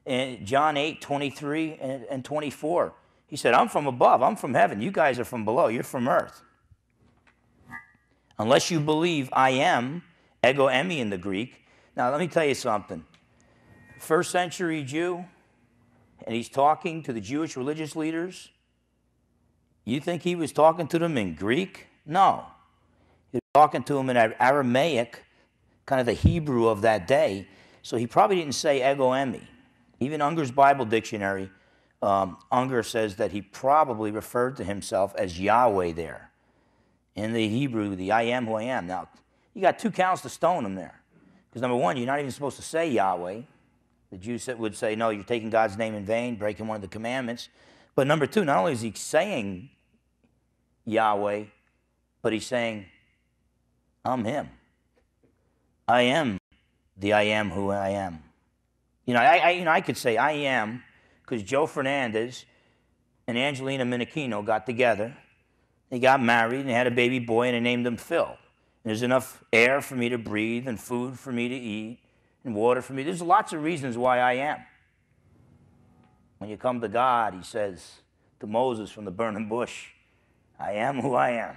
In John 8:23 and 24, he said, I'm from above, I'm from heaven. You guys are from below, you're from earth. Unless you believe I am, ego eimi in the Greek. Now, let me tell you something. First century Jew, and he's talking to the Jewish religious leaders. You think he was talking to them in Greek? No. He was talking to them in Aramaic, kind of the Hebrew of that day. So he probably didn't say ego eimi. Even Unger's Bible Dictionary, Unger says that he probably referred to himself as Yahweh there. In the Hebrew, the I am who I am. Now, you got 2 counts to stone him there. Because number one, you're not even supposed to say Yahweh. The Jews would say, no, you're taking God's name in vain, breaking one of the commandments. But number two, not only is he saying Yahweh, but he's saying, I'm him. I am the I am who I am. I could say I am because Joe Fernandes and Angelina Minichino got together. They got married and they had a baby boy and they named him Phil. And there's enough air for me to breathe and food for me to eat and water for me. There's lots of reasons why I am. When you come to God, he says to Moses from the burning bush, I am who I am.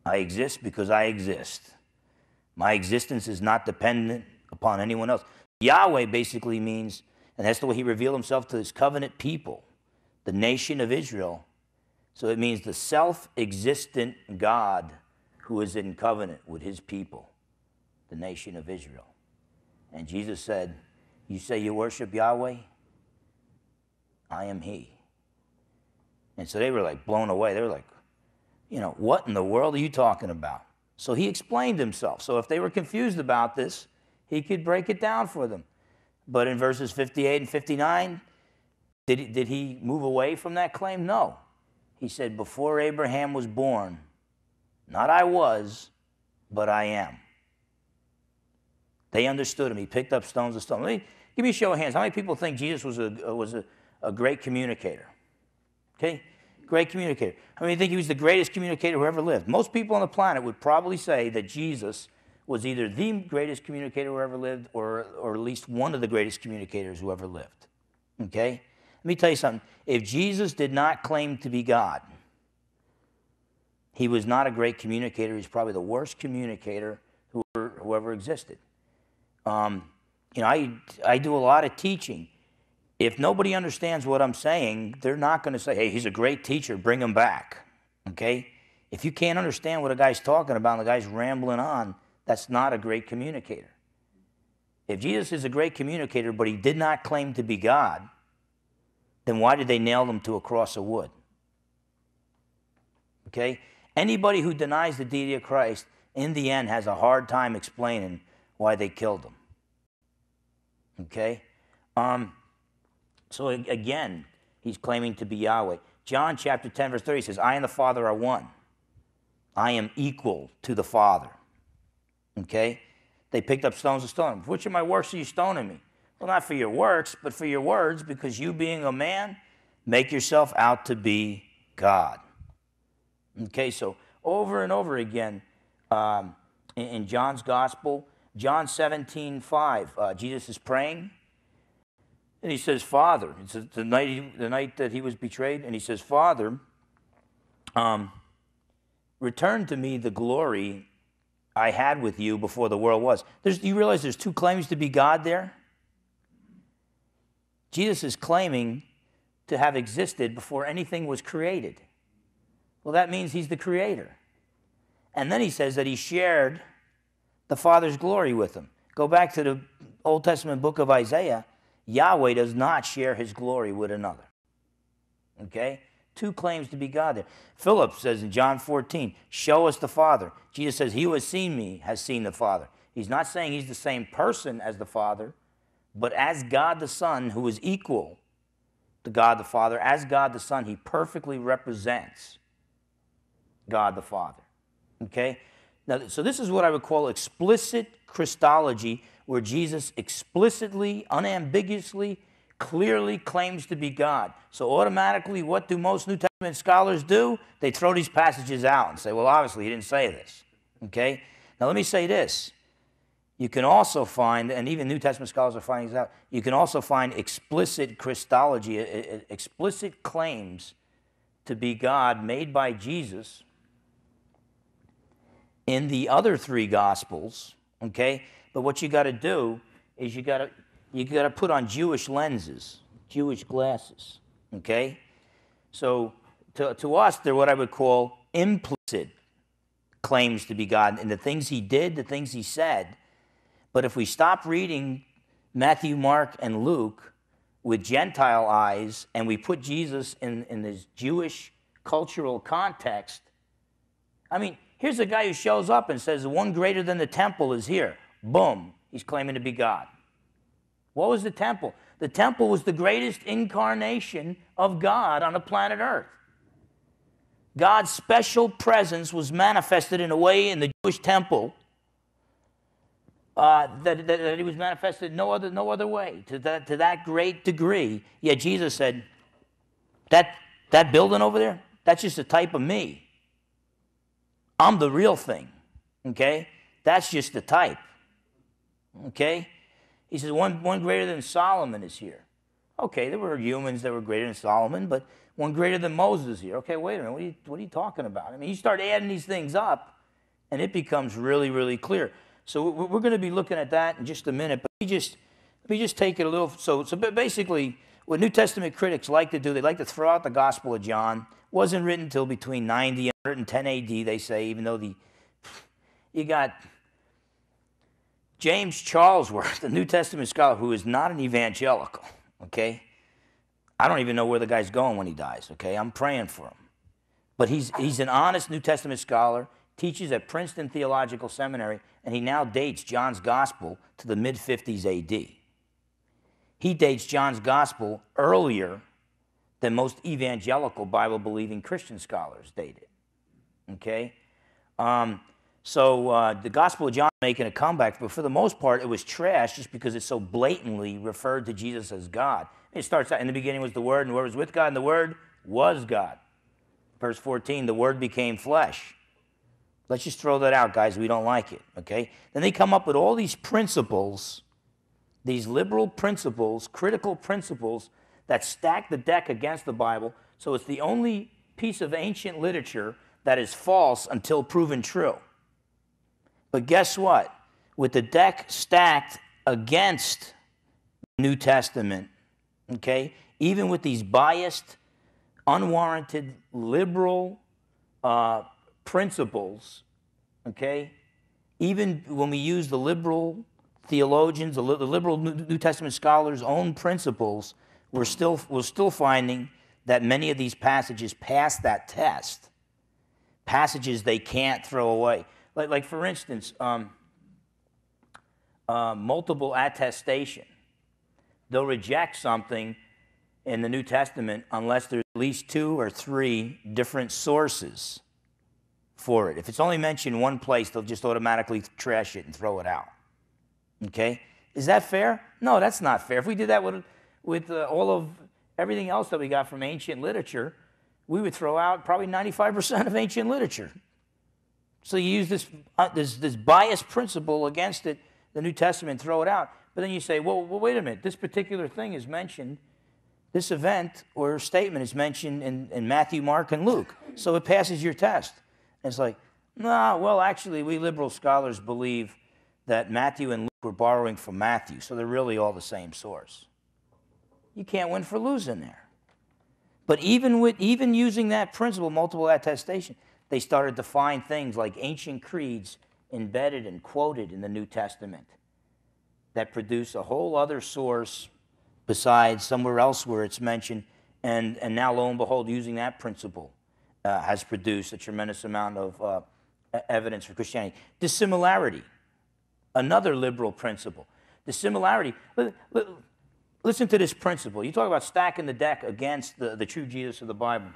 I exist because I exist. My existence is not dependent upon anyone else. Yahweh basically means, and that's the way he revealed himself to his covenant people, the nation of Israel. So it means the self-existent God who is in covenant with his people, the nation of Israel. And Jesus said, you say you worship Yahweh? I am he. And so they were like blown away. They were like, what in the world are you talking about? So he explained himself. So if they were confused about this, he could break it down for them. But in verses 58 and 59, did he move away from that claim? No. He said, before Abraham was born, not I was, but I am. They understood him. He picked up stones to stone. Give me a show of hands. How many people think Jesus was a great communicator? Okay? Great communicator. How many think he was the greatest communicator who ever lived? Most people on the planet would probably say that Jesus was either the greatest communicator who ever lived or at least one of the greatest communicators who ever lived. Okay? Let me tell you something. If Jesus did not claim to be God, he was not a great communicator. He's probably the worst communicator who ever existed. I do a lot of teaching. If nobody understands what I'm saying, they're not going to say, hey, he's a great teacher, bring him back. Okay? If you can't understand what a guy's talking about and the guy's rambling on, that's not a great communicator. If Jesus is a great communicator, but he did not claim to be God, then why did they nail him to a cross of wood? Okay? Anybody who denies the deity of Christ, in the end, has a hard time explaining why they killed him. Okay? So again, he's claiming to be Yahweh. John chapter 10, verse 30 says, I and the Father are one. I am equal to the Father. Okay? They picked up stones to stone him. Which of my works are you stoning me? Well, not for your works, but for your words, because you being a man, make yourself out to be God. Okay, so over and over again in John's gospel, John 17:5, Jesus is praying, and he says, Father, it's the night that he was betrayed, and he says, Father, return to me the glory I had with you before the world was. You realize there's 2 claims to be God there? Jesus is claiming to have existed before anything was created. Well, that means he's the creator. And then he says that he shared the Father's glory with him. Go back to the Old Testament book of Isaiah. Yahweh does not share his glory with another. Okay? 2 claims to be God there. Philip says in John 14, show us the Father. Jesus says, he who has seen me has seen the Father. He's not saying he's the same person as the Father, but as God the Son, who is equal to God the Father, as God the Son, he perfectly represents God the Father. Okay? Now, so this is what I would call explicit Christology, where Jesus explicitly, unambiguously, clearly claims to be God. So automatically, what do most New Testament scholars do? They throw these passages out and say, well, obviously, he didn't say this. Okay? Now, let me say this. You can also find, and even New Testament scholars are finding this out, you can also find explicit Christology, explicit claims to be God made by Jesus in the other three Gospels, okay? But what you got to do is you got to put on Jewish lenses, Jewish glasses, okay? So to us, they're what I would call implicit claims to be God in the things he did, the things he said. But if we stop reading Matthew, Mark, and Luke with Gentile eyes and we put Jesus in this Jewish cultural context, I mean, here's a guy who shows up and says, the one greater than the temple is here. Boom, he's claiming to be God. What was the temple? The temple was the greatest incarnation of God on the planet Earth. God's special presence was manifested in a way in the Jewish temple that he was manifested no other way, to that great degree. Yet Jesus said, that building over there, that's just a type of me. I'm the real thing, okay? That's just the type, okay? He says, one greater than Solomon is here. Okay, there were humans that were greater than Solomon, but one greater than Moses is here. Okay, wait a minute, what are you talking about? I mean, you start adding these things up, and it becomes really, really clear. So we're going to be looking at that in just a minute, but let me just take it a little. So basically, what New Testament critics like to do, they like to throw out the Gospel of John. Wasn't written until between 90 and 110 A.D., they say, even though you got James Charlesworth, the New Testament scholar, who is not an evangelical, okay? I don't even know where the guy's going when he dies, okay? I'm praying for him. But he's an honest New Testament scholar, teaches at Princeton Theological Seminary, and he now dates John's Gospel to the mid-50s A.D. He dates John's Gospel earlier than most evangelical Bible-believing Christian scholars date it, okay? So the Gospel of John making a comeback, but for the most part, it was trash just because it so blatantly referred to Jesus as God. It starts out, in the beginning was the Word, and the Word was with God, and the Word was God. Verse 14, the Word became flesh. Let's just throw that out, guys. We don't like it, okay? Then they come up with all these principles, these liberal principles, critical principles that stack the deck against the Bible. So it's the only piece of ancient literature that is false until proven true. But guess what? With the deck stacked against the New Testament, okay, even with these biased, unwarranted, liberal principles, okay, even when we use the liberal theologians, the liberal New Testament scholars' own principles, we're still finding that many of these passages pass that test. Passages they can't throw away. Like for instance, multiple attestation. They'll reject something in the New Testament unless there's at least 2 or 3 different sources for it. If it's only mentioned one place, they'll just automatically trash it and throw it out. Okay? Is that fair? No, that's not fair. If we did that with all of everything else that we got from ancient literature, we would throw out probably 95% of ancient literature. So you use this biased principle against it, the New Testament, throw it out. But then you say, well, wait a minute. This particular thing is mentioned, this event or statement is mentioned in Matthew, Mark, and Luke. So it passes your test. And it's like, nah, well, actually, we liberal scholars believe that Matthew and Luke were borrowing from Matthew, so they're really all the same source. You can't win for losing there. But even using that principle, multiple attestation, they started to find things like ancient creeds embedded and quoted in the New Testament that produce a whole other source besides somewhere else where it's mentioned, and now, lo and behold, using that principle has produced a tremendous amount of evidence for Christianity. Dissimilarity, another liberal principle. Dissimilarity, listen to this principle. You talk about stacking the deck against the true Jesus of the Bible.